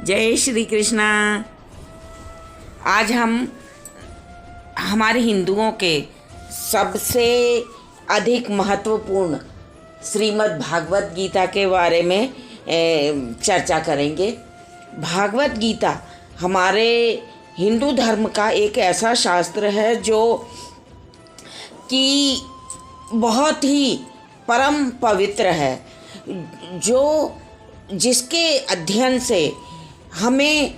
जय श्री कृष्णा। आज हम हमारे हिंदुओं के सबसे अधिक महत्वपूर्ण श्रीमद् भागवत गीता के बारे में चर्चा करेंगे। भागवत गीता हमारे हिंदू धर्म का एक ऐसा शास्त्र है जो कि बहुत ही परम पवित्र है, जिसके अध्ययन से हमें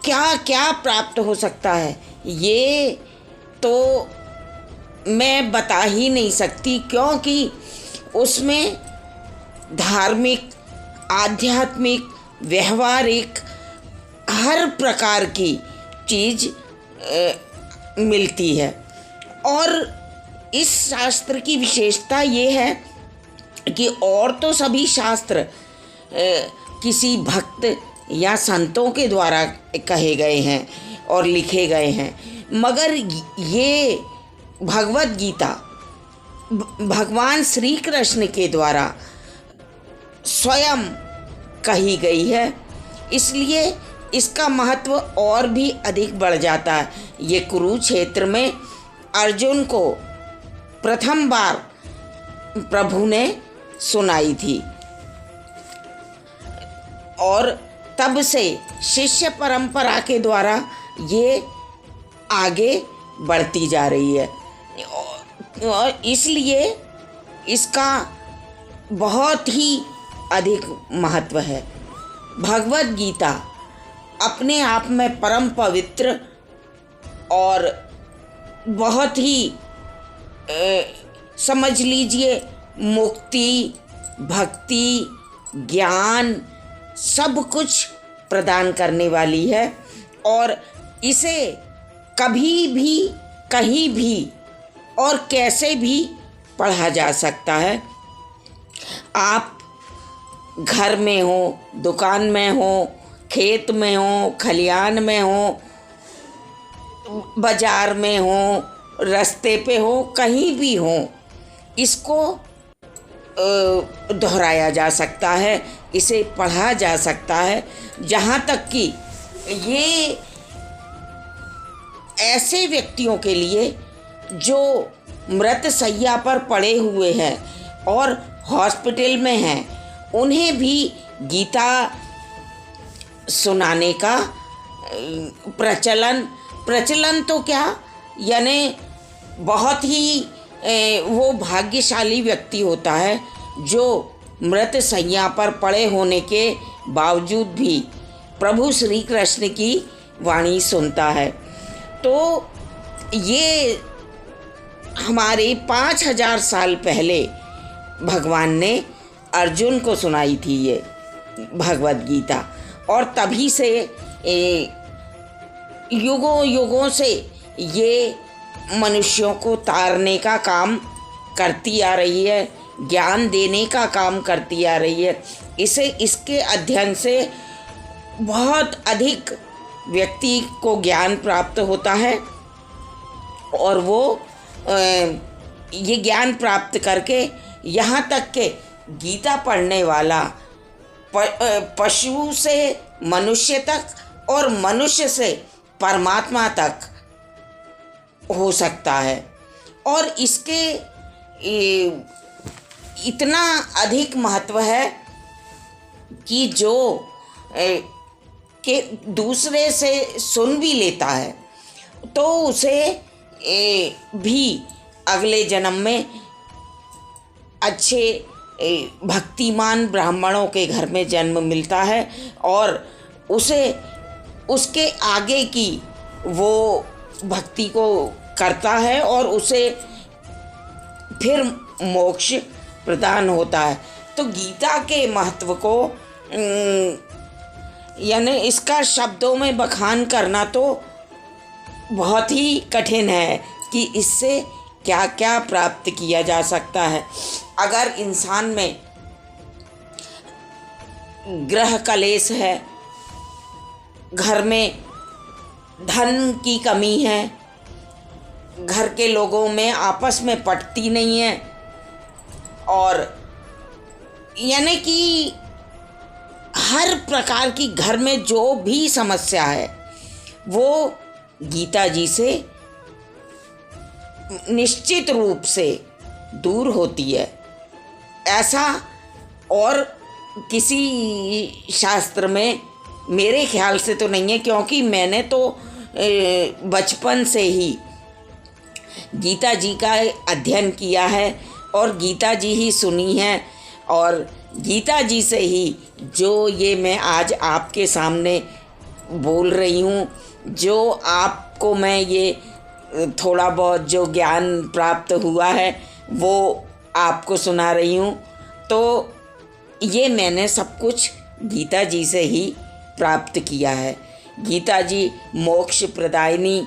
क्या क्या प्राप्त हो सकता है ये तो मैं बता ही नहीं सकती, क्योंकि उसमें धार्मिक, आध्यात्मिक, व्यवहारिक हर प्रकार की चीज़ मिलती है। और इस शास्त्र की विशेषता ये है कि और तो सभी शास्त्र किसी भक्त या संतों के द्वारा कहे गए हैं और लिखे गए हैं, मगर ये भगवत गीता भगवान श्री कृष्ण के द्वारा स्वयं कही गई है, इसलिए इसका महत्व और भी अधिक बढ़ जाता है। ये कुरुक्षेत्र में अर्जुन को प्रथम बार प्रभु ने सुनाई थी और तब से शिष्य परंपरा के द्वारा ये आगे बढ़ती जा रही है और इसलिए इसका बहुत ही अधिक महत्व है। भगवत गीता अपने आप में परम पवित्र और बहुत ही समझ लीजिए मुक्ति, भक्ति, ज्ञान सब कुछ प्रदान करने वाली है और इसे कभी भी, कहीं भी और कैसे भी पढ़ा जा सकता है। आप घर में हो, दुकान में हो, खेत में हो, खलियान में हो, बाजार में हो, रास्ते पे हो, कहीं भी हो, इसको दोहराया जा सकता है, इसे पढ़ा जा सकता है। जहाँ तक कि ये ऐसे व्यक्तियों के लिए जो मृत शैया पर पड़े हुए हैं और हॉस्पिटल में हैं, उन्हें भी गीता सुनाने का प्रचलन तो क्या, यानी बहुत ही वो भाग्यशाली व्यक्ति होता है जो मृत शैया पर पड़े होने के बावजूद भी प्रभु श्री कृष्ण की वाणी सुनता है। तो ये हमारे 5000 साल पहले भगवान ने अर्जुन को सुनाई थी ये भगवत गीता, और तभी से युगों युगों से ये मनुष्यों को तारने का काम करती आ रही है, ज्ञान देने का काम करती आ रही है। इसके अध्ययन से बहुत अधिक व्यक्ति को ज्ञान प्राप्त होता है और वो ये ज्ञान प्राप्त करके यहाँ तक के गीता पढ़ने वाला पशु से मनुष्य तक और मनुष्य से परमात्मा तक हो सकता है। और इसके इतना अधिक महत्व है कि जो के दूसरे से सुन भी लेता है तो उसे भी अगले जन्म में अच्छे भक्तिमान ब्राह्मणों के घर में जन्म मिलता है और उसे उसके आगे की वो भक्ति को करता है और उसे फिर मोक्ष प्रदान होता है। तो गीता के महत्व को यानी इसका शब्दों में बखान करना तो बहुत ही कठिन है कि इससे क्या क्या प्राप्त किया जा सकता है। अगर इंसान में ग्रह कलेश है, घर में धन की कमी है, घर के लोगों में आपस में पटती नहीं है और यानी कि हर प्रकार की घर में जो भी समस्या है वो गीता जी से निश्चित रूप से दूर होती है। ऐसा और किसी शास्त्र में मेरे ख्याल से तो नहीं है, क्योंकि मैंने तो बचपन से ही गीता जी का अध्ययन किया है और गीता जी ही सुनी है, और गीता जी से ही जो ये मैं आज आपके सामने बोल रही हूँ, जो आपको मैं ये थोड़ा बहुत जो ज्ञान प्राप्त हुआ है वो आपको सुना रही हूँ। तो ये मैंने सब कुछ गीता जी से ही प्राप्त किया है। गीता जी मोक्ष प्रदायिनी,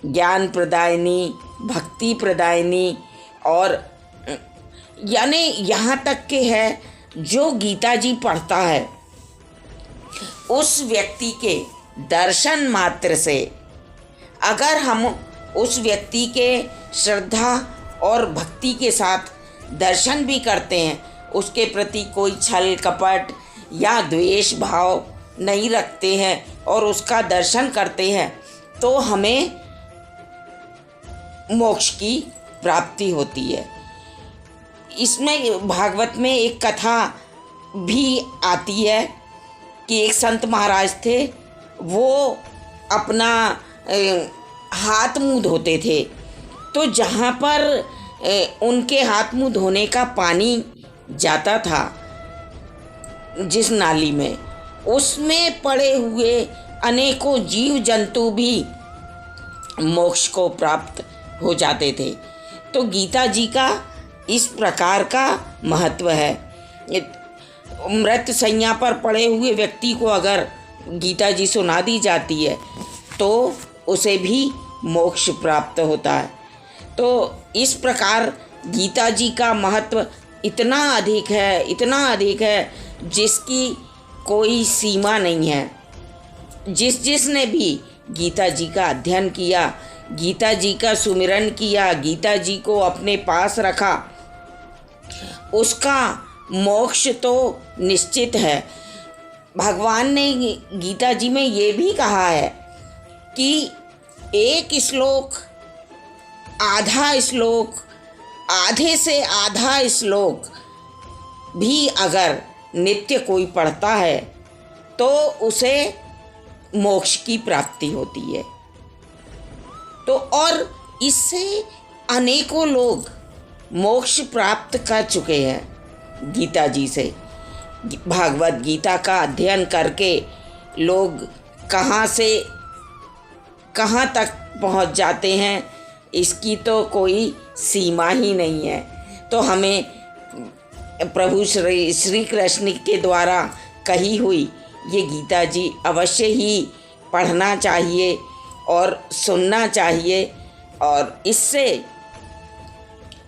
ज्ञान प्रदायिनी, भक्ति प्रदायिनी, और यानी यहाँ तक के है जो गीता जी पढ़ता है उस व्यक्ति के दर्शन मात्र से, अगर हम उस व्यक्ति के श्रद्धा और भक्ति के साथ दर्शन भी करते हैं, उसके प्रति कोई छल कपट या द्वेष भाव नहीं रखते हैं और उसका दर्शन करते हैं, तो हमें मोक्ष की प्राप्ति होती है। इसमें भागवत में एक कथा भी आती है कि एक संत महाराज थे, वो अपना हाथ मुंह धोते थे, तो जहाँ पर उनके हाथ मुंह धोने का पानी जाता था जिस नाली में, उसमें पड़े हुए अनेकों जीव जंतु भी मोक्ष को प्राप्त हो जाते थे। तो गीता जी का इस प्रकार का महत्व है। मृत शैया पर पड़े हुए व्यक्ति को अगर गीता जी सुना दी जाती है तो उसे भी मोक्ष प्राप्त होता है। तो इस प्रकार गीता जी का महत्व इतना अधिक है, इतना अधिक है, जिसकी कोई सीमा नहीं है। जिसने भी गीता जी का अध्ययन किया, गीता जी का सुमिरन किया, गीता जी को अपने पास रखा, उसका मोक्ष तो निश्चित है। भगवान ने गीता जी में ये भी कहा है कि एक श्लोक, आधा श्लोक, आधे से आधा श्लोक भी अगर नित्य कोई पढ़ता है तो उसे मोक्ष की प्राप्ति होती है। तो और इससे अनेकों लोग मोक्ष प्राप्त कर चुके हैं गीता जी से। भागवत गीता का अध्ययन करके लोग कहाँ से कहाँ तक पहुँच जाते हैं, इसकी तो कोई सीमा ही नहीं है। तो हमें प्रभु श्री कृष्ण के द्वारा कही हुई ये गीता जी अवश्य ही पढ़ना चाहिए और सुनना चाहिए, और इससे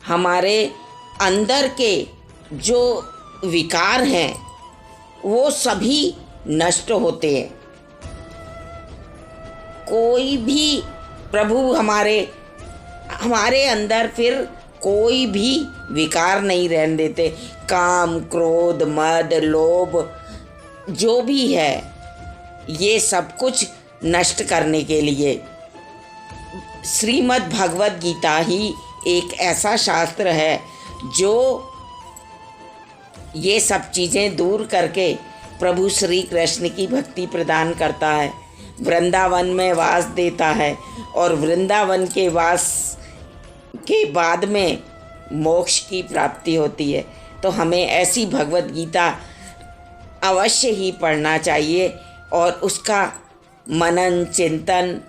हमारे अंदर के जो विकार हैं वो सभी नष्ट होते हैं। कोई भी प्रभु हमारे अंदर फिर कोई भी विकार नहीं रहने देते। काम, क्रोध, मद, लोभ जो भी है, ये सब कुछ नष्ट करने के लिए श्रीमद् भगवद गीता ही एक ऐसा शास्त्र है जो ये सब चीज़ें दूर करके प्रभु श्री कृष्ण की भक्ति प्रदान करता है, वृंदावन में वास देता है, और वृंदावन के वास के बाद में मोक्ष की प्राप्ति होती है। तो हमें ऐसी भगवद गीता अवश्य ही पढ़ना चाहिए और उसका मनन चिंतन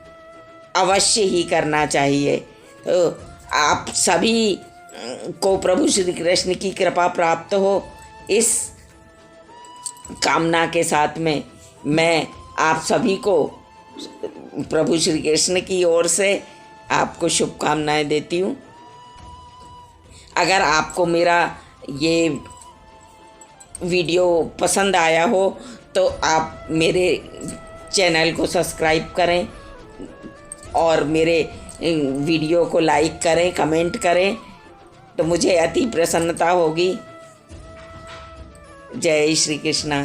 अवश्य ही करना चाहिए। तो आप सभी को प्रभु श्री कृष्ण की कृपा प्राप्त हो, इस कामना के साथ में मैं आप सभी को प्रभु श्री कृष्ण की ओर से आपको शुभकामनाएं देती हूँ। अगर आपको मेरा ये वीडियो पसंद आया हो तो आप मेरे चैनल को सब्सक्राइब करें और मेरे वीडियो को लाइक करें, कमेंट करें, तो मुझे अति प्रसन्नता होगी। जय श्री कृष्णा।